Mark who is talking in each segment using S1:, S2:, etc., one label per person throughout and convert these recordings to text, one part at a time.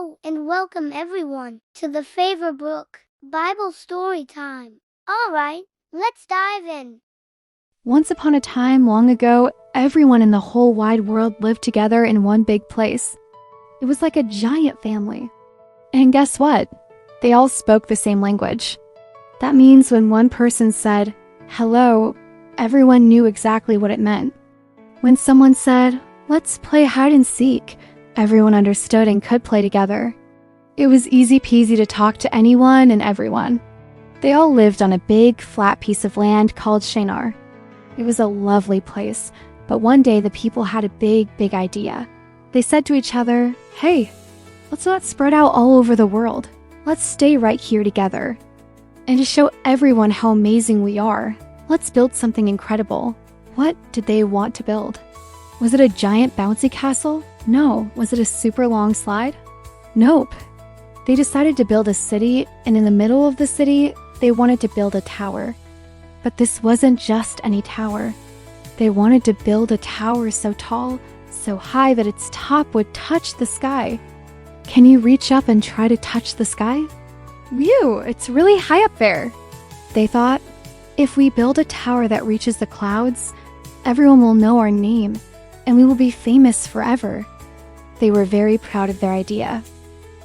S1: Hello and welcome everyone to the favorite book, Bible story time. Alright, let's dive in.
S2: Once upon a time, long ago, everyone in the whole wide world lived together in one big place. It was like a giant family. And guess what? They all spoke the same language. That means when one person said, "Hello," everyone knew exactly what it meant. When someone said, "Let's play hide and seek," everyone understood and could play together. It was easy peasy to talk to anyone and everyone. They all lived on a big, flat piece of land called Shenar. It was a lovely place, but one day the people had a big idea. They said to each other, "Hey, let's not spread out all over the world. Let's stay right here together. And to show everyone how amazing we are, let's build something incredible." What did they want to build? Was it a giant bouncy castle? No. Was it a super long slide? Nope. They decided to build a city, and in the middle of the city, they wanted to build a tower. But this wasn't just any tower. They wanted to build a tower so tall, so high that its top would touch the sky. Can you reach up and try to touch the sky? Whew, it's really high up there. They thought, if we build a tower that reaches the clouds, everyone will know our name, and we will be famous forever. They were very proud of their idea.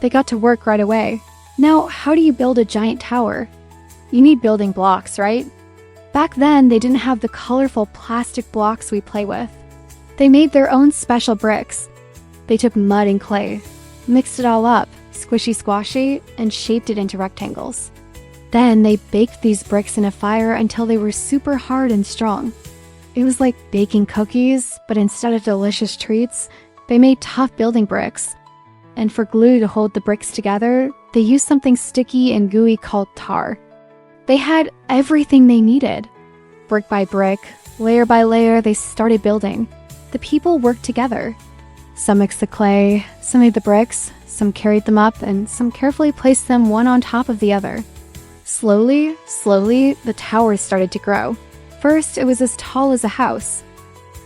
S2: They got to work right away. Now, how do you build a giant tower? You need building blocks, right? Back then, they didn't have the colorful plastic blocks we play with. They made their own special bricks. They took mud and clay, mixed it all up, squishy squashy, and shaped it into rectangles. Then they baked these bricks in a fire until they were super hard and strong. It was like baking cookies, but instead of delicious treats, they made tough building bricks. And for glue to hold the bricks together, they used something sticky and gooey called tar. They had everything they needed. Brick by brick, layer by layer, they started building. The people worked together. Some mixed the clay, some made the bricks, some carried them up, and some carefully placed them one on top of the other. Slowly, the tower started to grow. First, it was as tall as a house.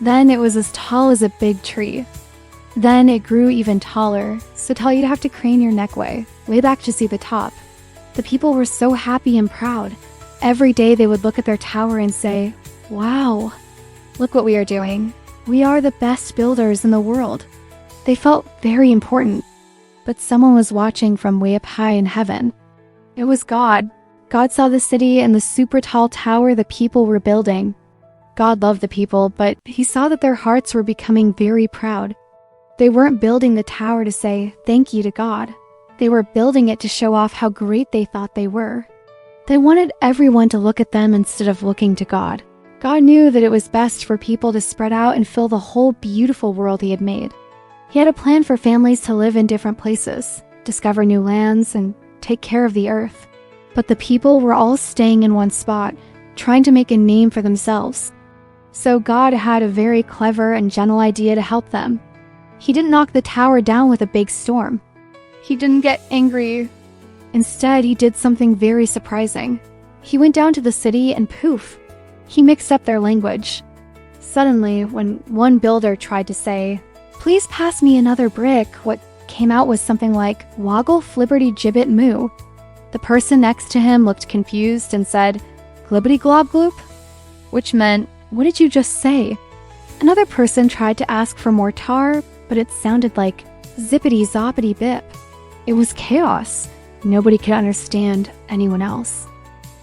S2: Then it was as tall as a big tree. Then it grew even taller, so tall you'd have to crane your neck way back to see the top. The people were so happy and proud. Every day they would look at their tower and say, "Wow, look what we are doing. We are the best builders in the world." They felt very important, but someone was watching from way up high in heaven. It was God. God saw the city and the super tall tower the people were building. God loved the people, but he saw that their hearts were becoming very proud. They weren't building the tower to say thank you to God. They were building it to show off how great they thought they were. They wanted everyone to look at them instead of looking to God. God knew that it was best for people to spread out and fill the whole beautiful world he had made. He had a plan for families to live in different places, discover new lands, and take care of the earth. But the people were all staying in one spot, trying to make a name for themselves. So God had a very clever and gentle idea to help them. He didn't knock the tower down with a big storm. He didn't get angry. Instead, he did something very surprising. He went down to the city and poof, he mixed up their language. Suddenly, when one builder tried to say, "Please pass me another brick," what came out was something like, "Woggle flibberty gibbet moo." The person next to him looked confused and said, "Glibbity glob gloop," which meant, "What did you just say?" Another person tried to ask for more tar, but it sounded like zippity zoppity bip. It was chaos. Nobody could understand anyone else.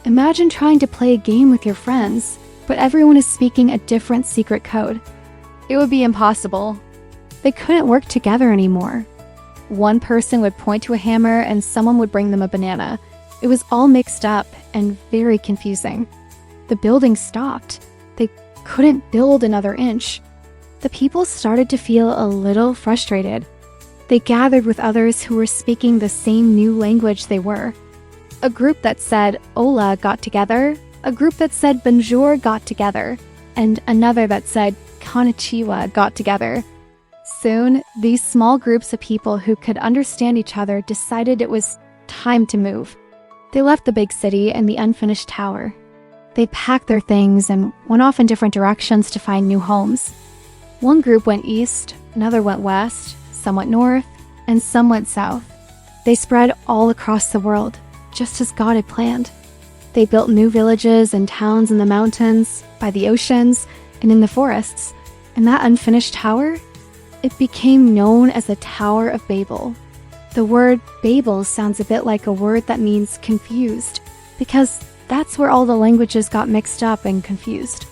S2: Imagine trying to play a game with your friends, but everyone is speaking a different secret code. It would be impossible. They couldn't work together anymore. One person would point to a hammer and someone would bring them a banana. It was all mixed up and very confusing. The building stopped. They couldn't build another inch. The people started to feel a little frustrated. They gathered with others who were speaking the same new language they were. A group that said "Hola" got together, a group that said "Bonjour" got together, and another that said "Konnichiwa" got together. Soon, these small groups of people who could understand each other decided it was time to move. They left the big city and the unfinished tower. They packed their things and went off in different directions to find new homes. One group went east, another went west, some went north, and some went south. They spread all across the world, just as God had planned. They built new villages and towns in the mountains, by the oceans, and in the forests. And that unfinished tower? It became known as the Tower of Babel. The word Babel sounds a bit like a word that means confused, because that's where all the languages got mixed up and confused.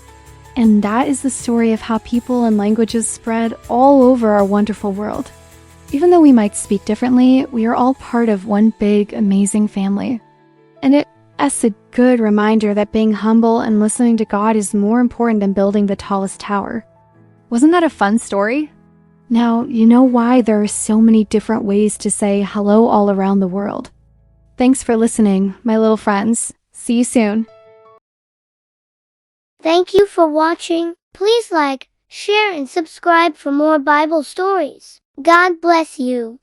S2: And that is the story of how people and languages spread all over our wonderful world. Even though we might speak differently, we are all part of one big, amazing family. And it's a good reminder that being humble and listening to God is more important than building the tallest tower. Wasn't that a fun story? Now, you know why there are so many different ways to say hello all around the world. Thanks for listening, my little friends. See you soon.
S1: Thank you for watching. Please like, share, and subscribe for more Bible stories. God bless you.